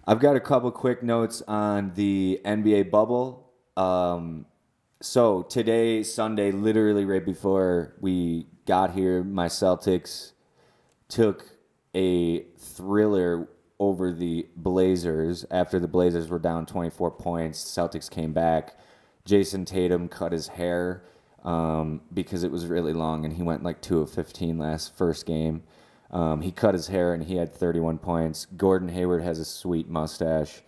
I've got a couple quick notes on the NBA bubble. So today, Sunday, literally right before we got here, my Celtics took a thriller over the Blazers after the Blazers were down 24 points. Celtics came back. Jason Tatum cut his hair because it was really long, and he went like 2 of 15 last first game. He cut his hair and he had 31 points. Gordon Hayward has a sweet mustache.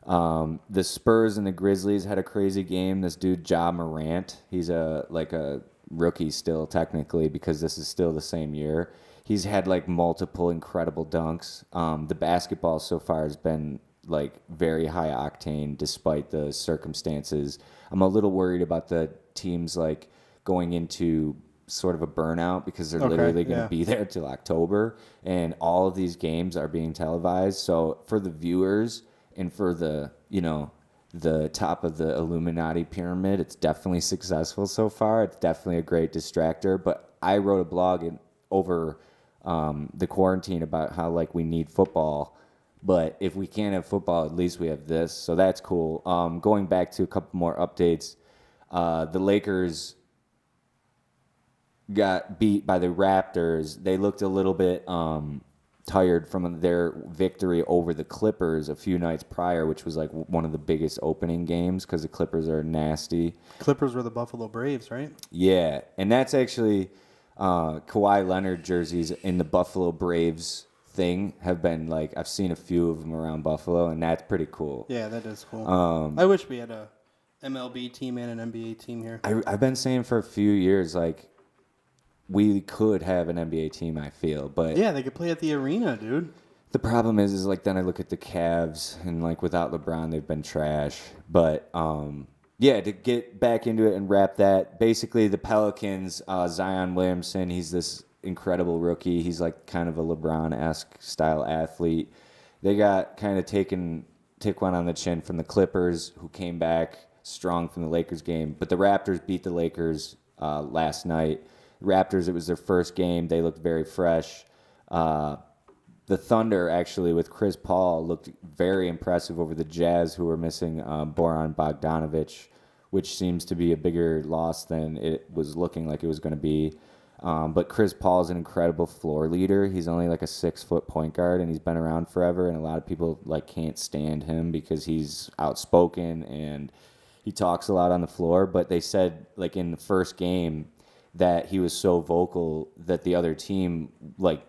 The Spurs and the Grizzlies had a crazy game. This dude, Ja Morant, he's a rookie still technically because this is still the same year. He's had like multiple incredible dunks. The basketball so far has been like very high octane despite the circumstances. I'm a little worried about the teams like going into sort of a burnout because they're Okay, literally going to yeah. be there till October, and all of these games are being televised. So for the viewers and for the top of the Illuminati pyramid, it's definitely successful so far. It's definitely a great distractor. But I wrote a blog over the quarantine about how like we need football. But if we can't have football, at least we have this. So that's cool. Going back to a couple more updates, the Lakers got beat by the Raptors. They looked a little bit tired from their victory over the Clippers a few nights prior, which was like one of the biggest opening games because the Clippers are nasty. Clippers were the Buffalo Braves, right? Yeah, and that's actually Kawhi Leonard jerseys in the Buffalo Braves thing have been like I've seen a few of them around Buffalo, and that's pretty cool. Yeah, that is cool. I wish we had a MLB team and an NBA team here. I've been saying for a few years like we could have an NBA team, I feel, but Yeah, they could play at the arena, dude. the problem is like then I look at the Cavs and like without LeBron they've been trash. But yeah, to get back into it and wrap that, basically the Pelicans, Zion Williamson, he's this incredible rookie. He's like kind of a LeBron-esque style athlete. They got kind of took one on the chin from the Clippers, who came back strong from the Lakers game. But the Raptors beat the Lakers last night. Raptors, it was their first game. They looked very fresh. The Thunder, actually, with Chris Paul, looked very impressive over the Jazz, who were missing Boran Bogdanovic, which seems to be a bigger loss than it was looking like it was going to be. But Chris Paul is an incredible floor leader. He's only like a 6-foot point guard, and he's been around forever. And a lot of people like can't stand him because he's outspoken and he talks a lot on the floor. But they said like in the first game that he was so vocal that the other team like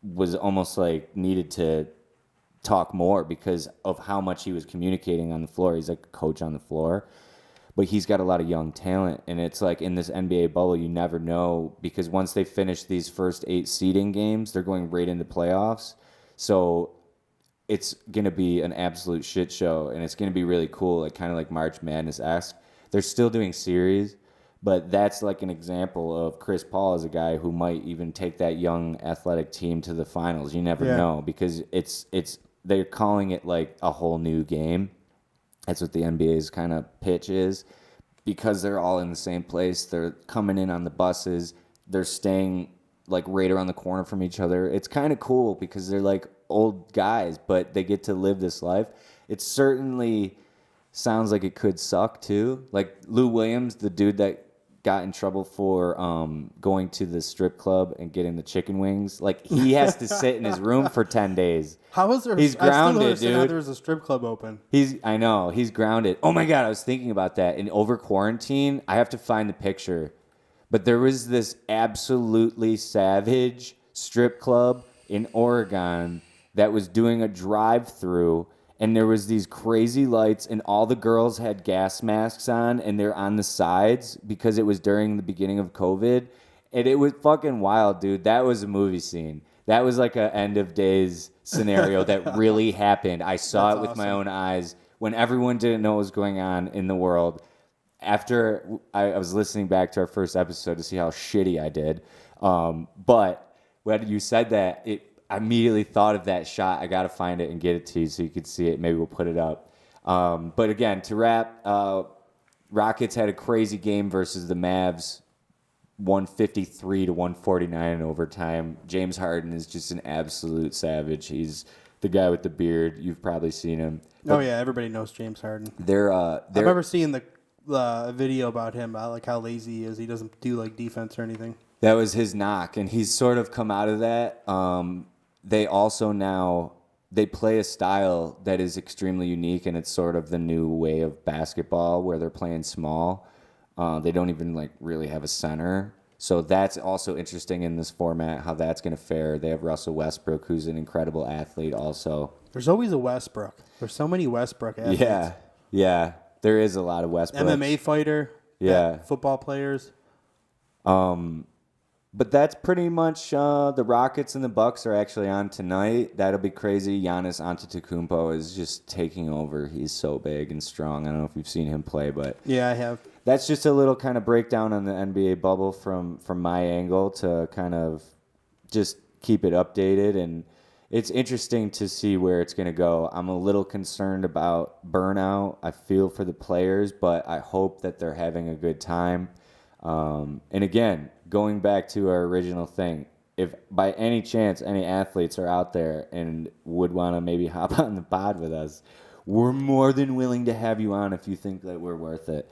was almost like needed to talk more because of how much he was communicating on the floor. He's like a coach on the floor, but he's got a lot of young talent. And it's like in this NBA bubble, you never know because once they finish these first 8 seeding games, they're going right into playoffs. So it's going to be an absolute shit show, and it's going to be really cool, like kind of like March Madness-esque. They're still doing series, but that's like an example of Chris Paul as a guy who might even take that young athletic team to the finals. You never Yeah. know because it's they're calling it like a whole new game. That's what the NBA's kind of pitch is because they're all in the same place. They're coming in on the buses. They're staying like right around the corner from each other. It's kind of cool because they're like old guys, but they get to live this life. It certainly sounds like it could suck too. Like Lou Williams, the dude that got in trouble for going to the strip club and getting the chicken wings. Like he has to sit in his room for 10 days. How was there? He's I still don't grounded, understand how dude. there was a strip club open. I know, he's grounded. Oh my God, I was thinking about that. And over quarantine, I have to find the picture. But there was this absolutely savage strip club in Oregon that was doing a drive-through, and there was these crazy lights, and all the girls had gas masks on, and they're on the sides because it was during the beginning of COVID. And it was fucking wild, dude. That was a movie scene. That was like a end of days scenario that really happened. I saw That's it with my awesome. own eyes when everyone didn't know what was going on in the world. After I was listening back to our first episode to see how shitty I did. But when you said that, I immediately thought of that shot. I got to find it and get it to you so you could see it. Maybe we'll put it up. But again, to wrap, Rockets had a crazy game versus the Mavs, 153 to 149 in overtime. James Harden is just an absolute savage. He's the guy with the beard. You've probably seen him. Oh yeah, everybody knows James Harden. They're I've never seen the video about him, about like how lazy he is. He doesn't do like defense or anything. That was his knock, and he's sort of come out of that. They also now they play a style that is extremely unique, and it's sort of the new way of basketball where they're playing small. They don't even like really have a center, so that's also interesting in this format. How that's going to fare. They have Russell Westbrook, who's an incredible athlete. Also, there's always a Westbrook. There's so many Westbrook athletes. Yeah, there is a lot of Westbrook. MMA fighter. Yeah, football players. But that's pretty much the Rockets and the Bucks are actually on tonight. That'll be crazy. Giannis Antetokounmpo is just taking over. He's so big and strong. I don't know if you've seen him play, but yeah, I have. That's just a little kind of breakdown on the NBA bubble from my angle to kind of just keep it updated. And it's interesting to see where it's going to go. I'm a little concerned about burnout. I feel for the players, but I hope that they're having a good time. And again, going back to our original thing, if by any chance any athletes are out there and would want to maybe hop on the pod with us, we're more than willing to have you on if you think that we're worth it.